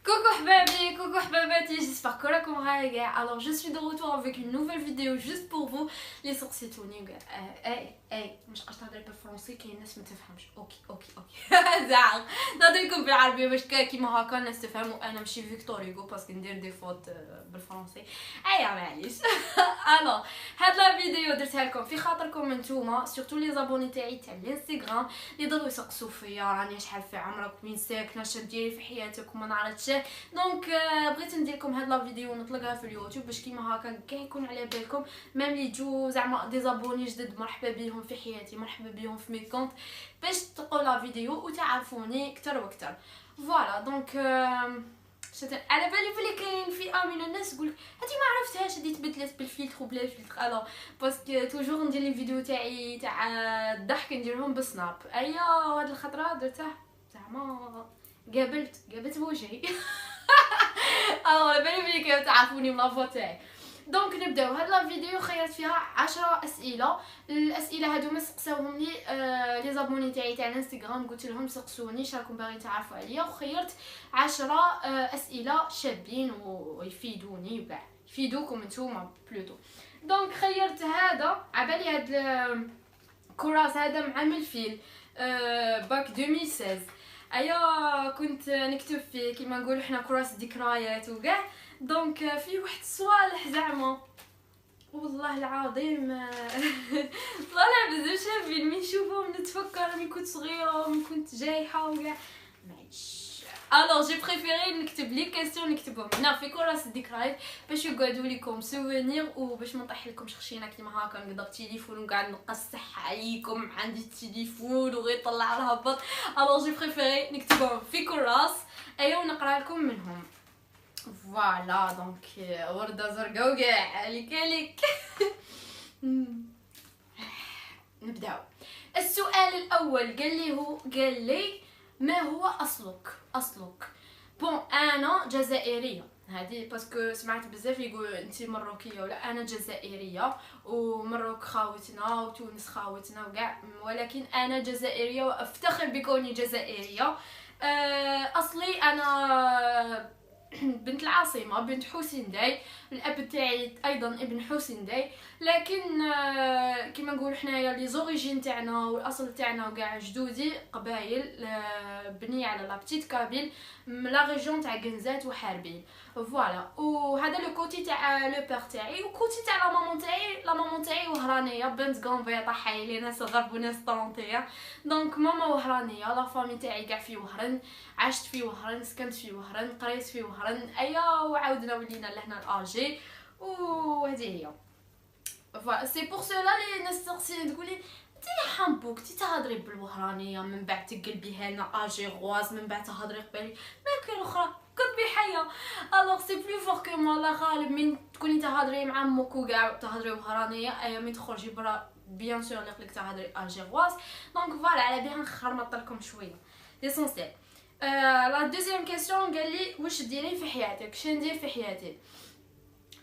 Coucou حبايبي, coucou حباباتي, j'espère que راكم رايقة. Alors je suis de retour avec une nouvelle vidéo juste pour vous les sorciتوني وكاع. اي مش قاش تهضري بالفرنسي كاين الناس ما تفهمش. اوكي زعق نهضرلكم بالعربية باش كيما هكا الناس تفهم وانا ماشي فيكتور هوغو باسكو ندير دي فوت بالفرنسي. ايا معليش. الو هاد لا فيديو درتها لكم في خاطركم نتوما سورتو لي زابوني تاعي تاع الانستغرام اللي ضلوا يسقسوا فيا راني شحال في عمرك وين ساكنه اش ديري في حياتك وما نعرفش. دونك بغيت ندير لكم هاد لا فيديو ونطلقها في اليوتيوب باش كيما هكا كاع يكون على بالكم ميم لي جو زعما دي زابوني جدد مرحبا بهم في حياتي مرحبا بهم في مي كونط باش تلقوا لا فيديو وتعرفوني اكثر واكثر. فوالا دونك على بالي بلي كاين فئه من الناس تقول هادي ما عرفتهاش هادي تبدلت بالفلتر وبلا فلتر. الو باسكو توجور ندير لي فيديو تاعي تاع الضحك نديرهم بسناب. ايا هاد الخطره درتها زعما قابلت بوجهي. على بالي بلي كتعرفوني من لافوا تاعي. دونك نبداو هاد لا فيديو. خيرت فيها 10 اسئله. الاسئله هادو ما سقساوهم لي لي زابوني تاعي تاع الانستغرام قلت لهم سقسوني شراكم باغي تعرفوا عليا وخيرت 10 اسئله شابين ويفيدوني وكاع يفيدوكم نتوما بلوتو. دونك خيرت هذا عبالي هاد الكراس هذا معمل فيل باك 2016. ايا كنت نكتب فيه كيما نقول حنا كراس ذكريات وكاع. دونك فيه واحد الصوالح زعما والله العظيم طالع بزاف شابين من نشوفهم نتفكر ملي كنت صغيره ومن كنت جايحه وكاع معليش. الوغ جي بريفيري نكتب لي كاستيون نكتبهم هنا في كراس الذكريات باش يقعدوا لكم سوفونير وباش ما نطيح لكم خشينه كيما هكا نقدر التليفون وقاعد نقصح عليكم عندي التليفون وغير طلع الهبط. الوغ جي بريفيري نكتبهم في كراس ايوا نقرا لكم منهم. فوالا دونك ورده زرقاء وكاع عليك. نبداو. السؤال الاول قال لي ما هو اصلك. بون انا جزائريه هذه باسكو سمعت بزاف يقولوا انت مروكيه ولا. انا جزائريه ومروك خاوتنا وتونس خاوتنا وكاع ولكن انا جزائريه وافتخر بكوني جزائريه. اصلي انا بنت العاصمه بنت حسين داي. الاب تاعي ايضا ابن حسين داي لكن كيما نقول حنايا لي زوريجين تاعنا والاصل تاعنا وكاع جدودي قبايل بنيه على لا بتيت كابيل لا ريجون تاع كنزات وحاربين. فوالا وهذا لو كوتي تاع لو بير تاعي وكوتي تاع لا مامون تاعي وهرانيه بنت غونفيطا حايلين ناس غرب وناس طرونطيه. دونك ماما وهرانيه لا فامي تاعي كاع في وهران عشت في وهران سكنت في وهران قريت في وهران. ايا وعاودنا ولينا لهنا لالجي وهذه هي. فوالا سي بور سولا لي ناس تقسين تقولي انتي حنبوك تي تهضري بالوهرانيه من بعد تقلبيها لنا الجيغواز من بعد تهضري قبالي ما كاين اخرى كنت بحياه. الوغ سي بلو فور كو مو الله غالب من تكوني تهضري مع امك وكاع تهضري وهرانيه ايا مي تخرجي برا بيان سور لك تهضري الجيغواز. دونك فوالا على بها نخرمط لكم شويه ليسونسيال. لا دوزيام كيسيون قال لي واش ديري في حياتك شندير في حياتي.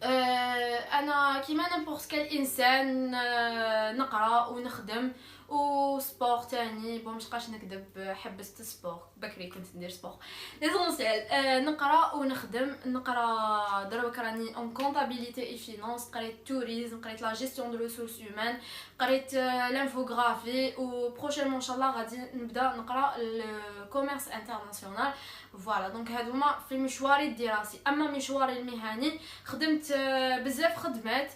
انا كيما نيمبورط كال انسان نقرا ونخدم وسبور تاني بون مشقاش نكذب حبست سبور بكري كنت ندير سبور ليسونسيال. نقرا ونخدم نقرا دروك راني اون كونطابيليتي اي فينانس قريت توريزم قريت لا جيستيون دو ريسورس هيومان قريت لانفوغرافي وبروشينمون ان شاء الله غادي نبدا نقرا الكوميرس انترناسيونال. فوالا دونك هادوما في مشواري الدراسي. اما مشواري المهني خدمت بزاف خدمات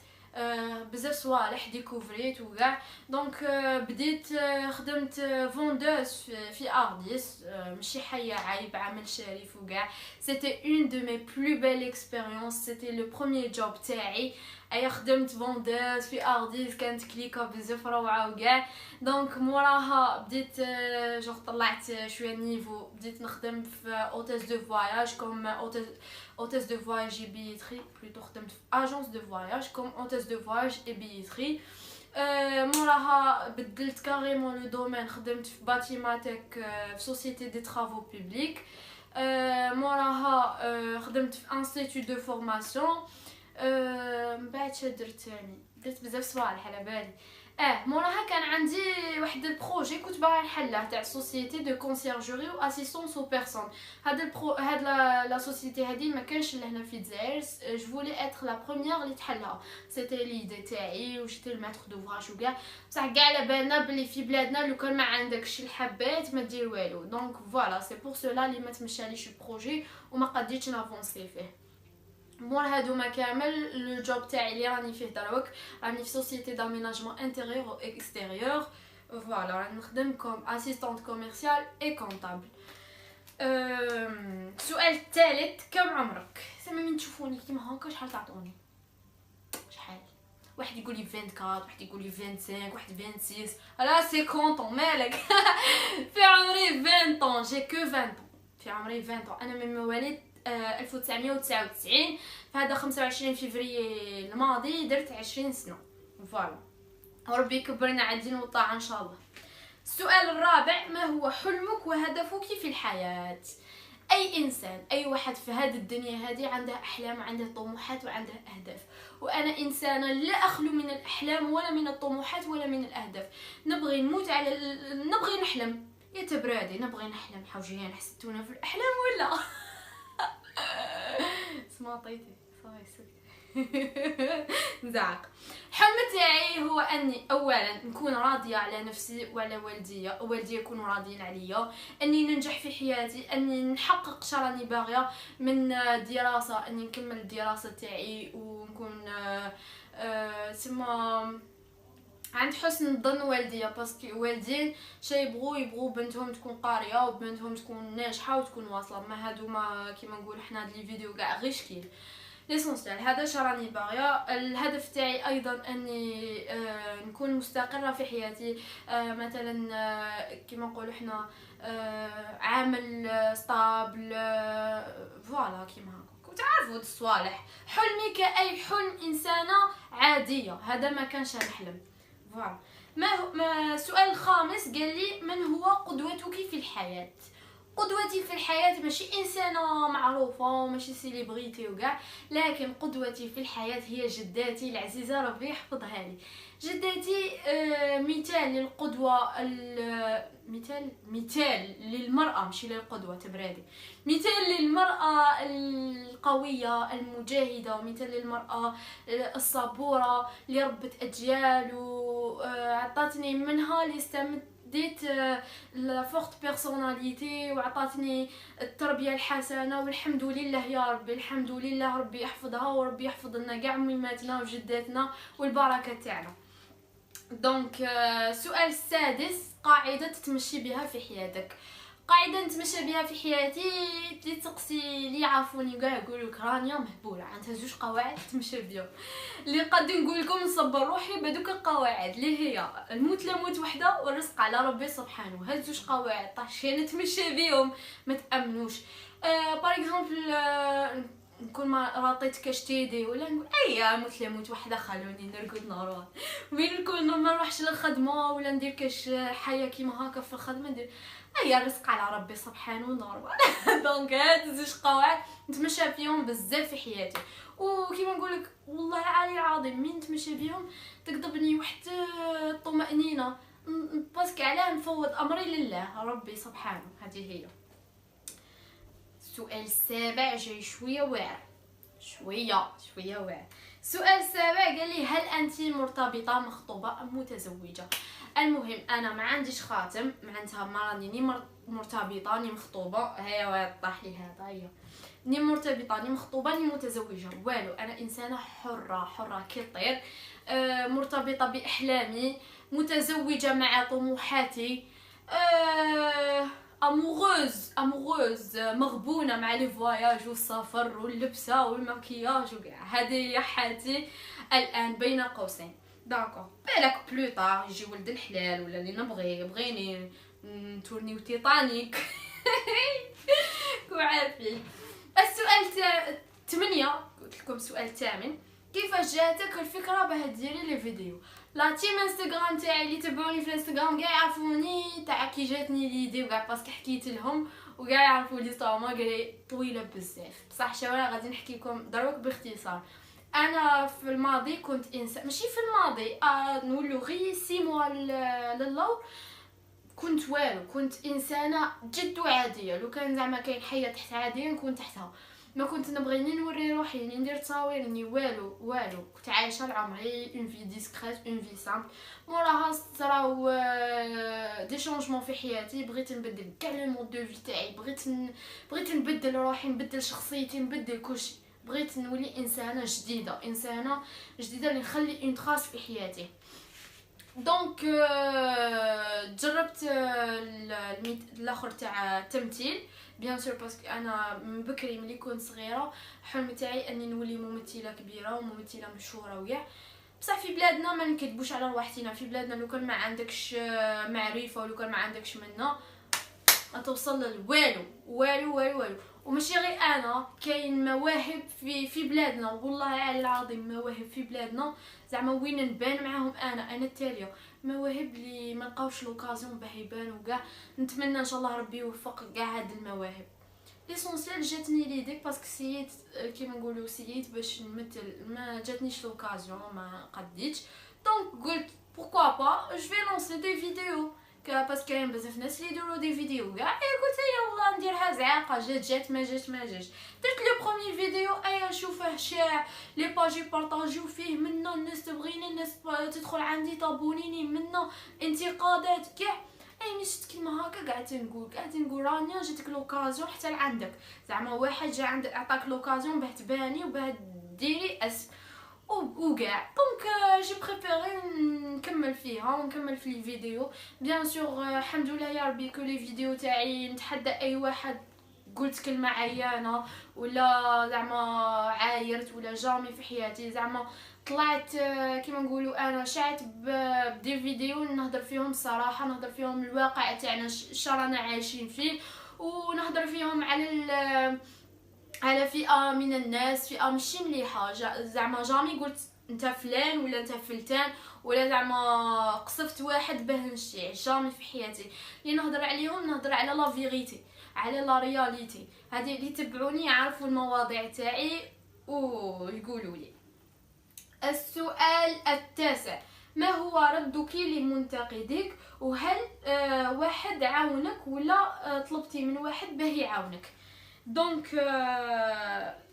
بزاف صوالح ديكوفريت وكاع. دونك بديت خدمت فوندوز في ارديس ماشي حية عيب عمل شريف وكاع. سيتي اون دو مي بلو بيل اكسبيريونس سيتي لو بروميير جوب تاعي. ايا خدمت فوندوز في ارديس كانت كليكه بزاف روعه وكاع. دونك موراها بديت جو طلعت شويه نيفو بديت نخدم في اوتيس دو فواياج كوم اوتيس دو فواياج اي بيتري بلوتو خدمت في اجونس دو فواياج كوم اوتيس دو فواياج اي بيتري. موراها بدلت كاريمون لو دومين خدمت في باتيماتيك في سوسيتي دي ترافو بوبليك. موراها خدمت في انستيتوت دو فورماسيون. من بعد درت بزاف صوالح على بالي. موراها كان عندي واحد البروجي كنت باغا نحله تاع سوسيتي دو كونسيرجوري و اسيستونس او بيرسون. هاد لا سوسيتي هادي ما كانش لهنا في الجزائر. جو فولي اتر لا بروميير اللي تحلها، سيتي ليدي تاعي و جيتي الماتر دوفراج وكاع. بصح كاع على بالنا بلي في بلادنا لو كان ما عندكش الحبات ما دير والو. دونك فوالا سي بور سولا لي ما تمشاليش البروجي وما قديتش نافونسي فيه. مور هادوما كامل لو جوب تاعي اللي راني فيه دروك راني في سوسيتي داميناجمون انتيريور و اكستيريور. فوالا راني نخدم كوم اسيستانت كوميرسيال اي كونطابل. السؤال الثالث، كم عمرك؟ سما من تشوفوني كيما هكا شحال تعطوني؟ شحال؟ واحد يقول لي 24، واحد يقول لي 25، واحد 26. لا سي كونطون مالك. في عمري 20 طون، جي كو 20 طون. في عمري 20 طون. انا من مواليد 1999. فهذا 25 فيفري الماضي درت 20 سنه. فوالا وربي يكبرنا على الدين والطاعه ان شاء الله. السؤال الرابع، ما هو حلمك وهدفك في الحياه؟ اي انسان، اي واحد في هذه الدنيا هذه عنده احلام وعنده طموحات وعنده اهداف، وانا انسانه لا اخلو من الاحلام ولا من الطموحات ولا من الاهداف. نبغي نموت على نبغي نحلم يا تبرادي، نبغي نحلم. حوجيان حسيتونا في الاحلام ولا؟ سماطيتي صافي سكت. نزعق. الحلم تاعي هو اني اولا نكون راضيه على نفسي وعلى والدي يكونوا راضيين عليا، اني ننجح في حياتي، اني نحقق شراني باغيه من دراسه، اني نكمل الدراسه تاعي ونكون سما عند حسن ظن والديا. باسكو والدين شي يبغوا بنتهم تكون قاريه وبنتهم تكون ناجحه وتكون واصله. ما هادو ما كيما نقول حنا هاد لي فيديو كاع غير شكيل. ليسونسيال هذا شراني باغيه. الهدف تاعي ايضا اني نكون مستقره في حياتي، مثلا كيما نقولوا حنا عامل ستابل. فوالا كيما هكا تعرفوا الصوالح. حلمي كاي حلم انسانه عاديه، هذا ما كانش نحلم. فوالا. السؤال الخامس قال لي من هو قدوتك في الحياه؟ قدوتي في الحياه ماشي انسانه معروفه وماشي سيليبريتي وكاع، لكن قدوتي في الحياه هي جداتي العزيزه ربي يحفظها لي. جداتي مثال للقدوه، مثال للمراه ماشي للقدوه تبرادي، مثال للمراه القويه المجاهده، مثال للمراه الصبوره اللي ربت اجيال وعطاتني منها اللي ديت لا فورت بيرسوناليتي وعطاتني التربيه الحسنه. والحمد لله يا ربي، الحمد لله ربي يحفظها وربي يحفظ لنا كاع ميماتنا وجداتنا والبركه تاعنا. دونك السؤال السادس، قاعده تتمشي بها في حياتك. قاعده نتمشى بها في حياتي اللي تقسي لي عافوني كاع يقولوا لك رانيا مهبوله عندها زوج قواعد تمشى بهم، اللي قد نقول لكم نصبر روحي بهذوك القواعد اللي هي الموت لا موت وحده والرزق على ربي سبحانه. هاد زوج قواعد طاشين نتمشى بهم ما تامنوش. باغ اكزومبل نكون ما راطيت كشتيدي ولا نقول اي موت لا موت وحده خلوني نرقد نروح، وين نكون ما نروحش للخدمه ولا ندير كاش حياه كيما هكا في الخدمه ندير اي الرزق على ربي سبحانه ونورمال. دونك هاد زوج قواعد نتمشى فيهم بزاف في حياتي. وكيما نقولك والله العلي العظيم مين نتمشى بهم تكذبني واحد الطمأنينه، باسكو علاه نفوض امري لله ربي سبحانه. هذه هي. السؤال السابع جاي شويه واعر، شويه واعر. السؤال السابع قال لي هل انت مرتبطه مخطوبه ام متزوجه؟ المهم انا ما عنديش خاتم، معناتها ما راني ني مرتبطه ني مخطوبه. هيا واه طاح لي هذا، هي ني مرتبطه ني مخطوبه ني متزوجه والو. انا انسانه حره كي الطير، مرتبطه باحلامي، متزوجه مع طموحاتي، اموغوز مغبونه مع لي فواياج والسفر واللبسه والمكياج وكاع. هذه هي حالتي الان بين قوسين. داكور بالك بلو طار يجي ولد الحلال ولا اللي بغيني نتورنيو تيتانيك. كون عارفين. السؤال 8 قلت لكم السؤال الثامن، كيفاش جاتك الفكره باه ديري لي فيديو؟ لا تيم انستغرام تاعي اللي تبعوني في الانستغرام كاع يعرفوني تاع كي جاتني ليدي وكاع، باسكو حكيت لهم وكاع يعرفوا لي صوما قالي طويله بزاف. بصح شويه غادي نحكي لكم دروك باختصار. انا في الماضي كنت انسان، ماشي في الماضي، نقولوا غير 6 موا للور، كنت والو، كنت انسانه جد عاديه. لو كان زعما كاين حياه تحت عاديه نكون تحتها. ما كنت نبغي ني نوري روحي ني ندير تصاوير ني والو. كنت عايشه العمر اون في ديسكريت، اون في سامبل. موراها صراو دي شونجمون في حياتي، بغيت نبدل كاع لو مود دو في تاعي، بغيت نبدل روحي، نبدل شخصيتي، نبدل كلشي. بغيت نولي انسانه جديده اللي نخلي اون تراس في حياتي. دونك جربت الاخر تاع التمثيل بيان سور، باسكو انا من بكري ملي كنت صغيره حلم تاعي اني نولي ممثله كبيره وممثله مشهوره وكاع. بصح في بلادنا ما نكذبوش على روحتنا، في بلادنا لو كان ما عندكش معرفه ولو كان ما عندكش منه توصل لوالو والو والو والو. وماشي غير انا، كاين مواهب في بلادنا، والله على العظيم مواهب في بلادنا زعما وين نبان معاهم. انا التاليه مواهب اللي ما لقاوش لوكازيون باه يبانوا كاع. نتمنى ان شاء الله ربي يوفق كاع هاد المواهب. ليسونسيال جاتني ليديك باسكو سييت كيما نقولوا سييت باش نمثل، ما جاتنيش لوكازيون، ما قديتش. دونك قلت pourquoi pas je vais lancer des vidéos باسكو كاين بزاف ناس اللي يديروا دي فيديو كاع. قلت يا والله نديرها زعاقه، جات ما جاتش. درت لو بروميير فيديو، شوفه شاع، لي باجي بارطاجيو فيه منا، الناس تبغيني، الناس تدخل عندي تابونيني منا، انتقادات كاع. مشيت كيما هكا قعدت نقول راني جاتك لوكازيون حتى لعندك، زعما واحد جا عندك عطاك لوكازيون باه تباني وباه ديري وكاع. دونك جي بريفيري نكمل فيها ونكمل في الفيديو. بيان سور الحمد لله يا ربي كل لي فيديو تاعي نتحدى اي واحد قلت كلمه عيانه ولا زعما عايرت ولا جامي في حياتي، زعما طلعت كيما نقولوا انا شعت بدي فيديو نهضر فيهم الصراحه، نهضر فيهم الواقع تاعنا رانا عايشين فيه، ونهضر فيهم على فئه من الناس، فئه ماشي مليحه. زعما جامي قلت انت فلان ولا انت فلتان ولا زعما قصفت واحد باه نشيع، جامي في حياتي. اللي نهضر عليهم نهضر على لا فيغيتي، على لا رياليتي. هذه اللي تبعوني يعرفوا المواضيع تاعي ويقولوا لي. السؤال التاسع، ما هو ردك لمنتقدك؟ وهل واحد عاونك ولا طلبتي من واحد باه يعاونك؟ دونك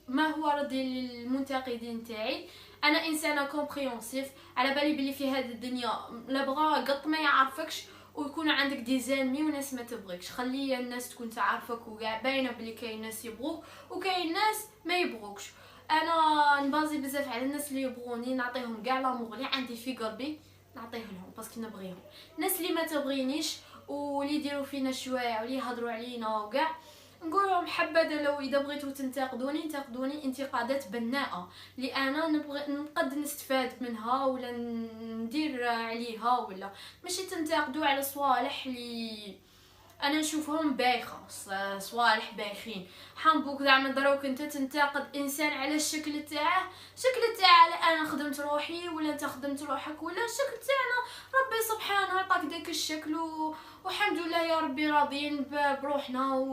ما هو ردي للمنتقدين تاعي؟ انا انسانه كومبريونسيف، على بالي بلي في هذه الدنيا لا بغا قط ما يعرفكش ويكون عندك دي زانمي وناس ما تبغيكش. خلي الناس تكون تعرفك وكاع، باينه بلي كاين ناس يبغوك وكاين ناس ما يبغوكش. انا نبازي بزاف على الناس اللي يبغوني، نعطيهم كاع لامور اللي عندي في قلبي، نعطيه لهم باسكو نبغيهم. الناس اللي ما تبغينيش واللي يديروا فينا شواع واللي يهضروا علينا وكاع، نقول لهم حبذا لو اذا بغيتوا تنتقدوني انتقادات بناءه اللي انا نقد نستفاد منها ولا ندير عليها، ولا ماشي تنتقدوا على صوالح اللي انا نشوفهم بايخه، صوالح بايخين. حنبوك زعما دروك انت تنتقد انسان على الشكل تاعه، انا خدمت روحي ولا انت خدمت روحك، ولا الشكل تاعنا ربي سبحانه عطاك داك الشكل والحمد لله يا ربي راضيين بروحنا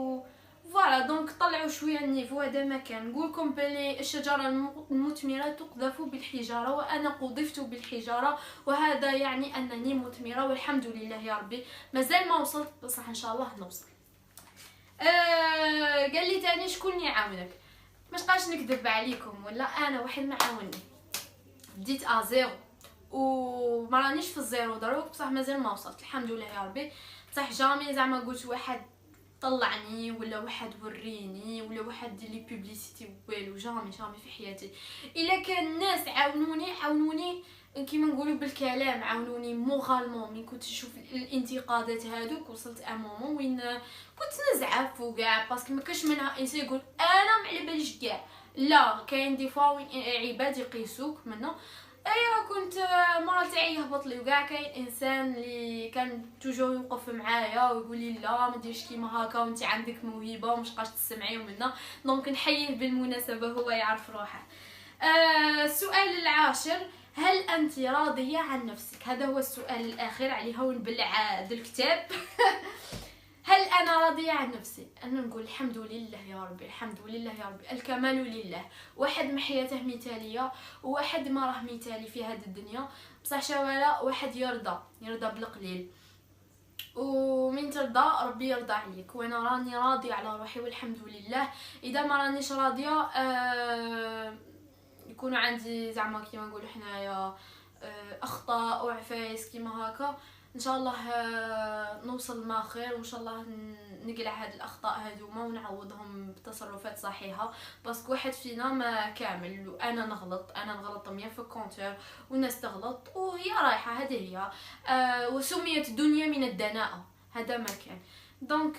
فوالا. دونك طلعوا شويه النيفو. هذا ما كان نقولكم بلي الشجره المثمره تقذف بالحجاره، وانا قذفت بالحجاره، وهذا يعني انني مثمره والحمد لله يا ربي. مازال ما وصلت بصح ان شاء الله نوصل. قال لي تاني شكون يعاونك؟ مش قاش نكذب عليكم، ولا انا واحد ما عاونني. بديت ازيرو وما رانيش في الزيرو دروك، بصح مازال ما وصلت الحمد لله يا ربي. بصح جامي زعما قلت واحد طلعني ولا واحد وريني ولا واحد دير لي بوبليسيتي والو، جامي في حياتي. الا كان الناس عاونوني كيما نقولوا بالكلام، عاونوني مورالمون. من كنت نشوف الانتقادات هادوك وصلت امومون وين كنت نزعف وكاع، باسكو ما كاش منها انسان يقول انا ما على باليش كاع، لا كاين دي فوا وين عباد يقيسوك منه. كنت مرة تاعي يهبط لي وكاع، كاين انسان اللي كان توجور يوقف معايا ويقول لي لا ما ديرش كيما هكا وانت عندك موهبه ومش قاش تسمعي ومنا. دونك نحييه بالمناسبه، هو يعرف روحه. السؤال العاشر، هل انت راضيه عن نفسك؟ هذا هو السؤال الاخير عليها ونبلع هذا الكتاب. هل انا راضيه عن نفسي؟ انا نقول الحمد لله يا ربي، الحمد لله يا ربي، الكمال لله. واحد ما حياته مثاليه، وواحد ما راه مثالي في هذه الدنيا، بصح شوالا واحد يرضى بالقليل، ومن ترضى ربي يرضى عليك. وانا راني راضيه على روحي والحمد لله. اذا ما رانيش راضيه يكونوا عندي زعما كيما نقولوا حنايا اخطاء وعفايس كيما هكا، ان شاء الله نوصل ما خير، وان شاء الله نقلع هاد الاخطاء هذوما ونعوضهم بتصرفات صحيحه. باسكو واحد فينا ما كامل، وانا نغلط 100 في الكونتور، والناس تغلط وهي رايحه، هذه هي. وسميت الدنيا من الدناءه، هذا ما كان. دونك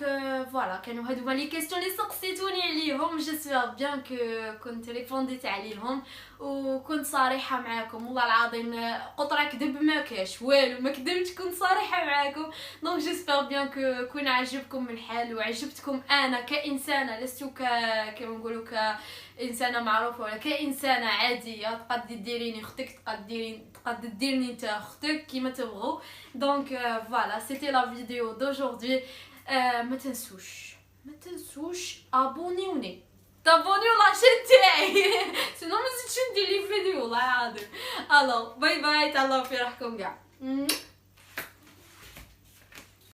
فوالا، كانوا هادو لي كيسيون لي سقسيتوني عليهم. جيسبر بيان كو كنت ريبونديت عليهم وكنت صريحه معاكم. والله العظيم قطره كذب ما كاش والو، ما كذبتش، كنت صريحه معاكم. دونك جيسبر بيان كو كون عجبكم الحال وعجبتكم انا كانسانه، لست كما نقولوا كانسانه معروفه، ولا كانسانه عاديه. تقدري ديريني اختك، تقدر ديرني انت اختك كيما تبغوا. دونك فوالا، سيتي لا فيديو دوجوردي. ما تنسوش ابونيوني، تابونيو لاشين تاعي سينو ما نزيدش ندير لي فيديو والله العظيم. الو باي باي، تهلاو في روحكم كاع.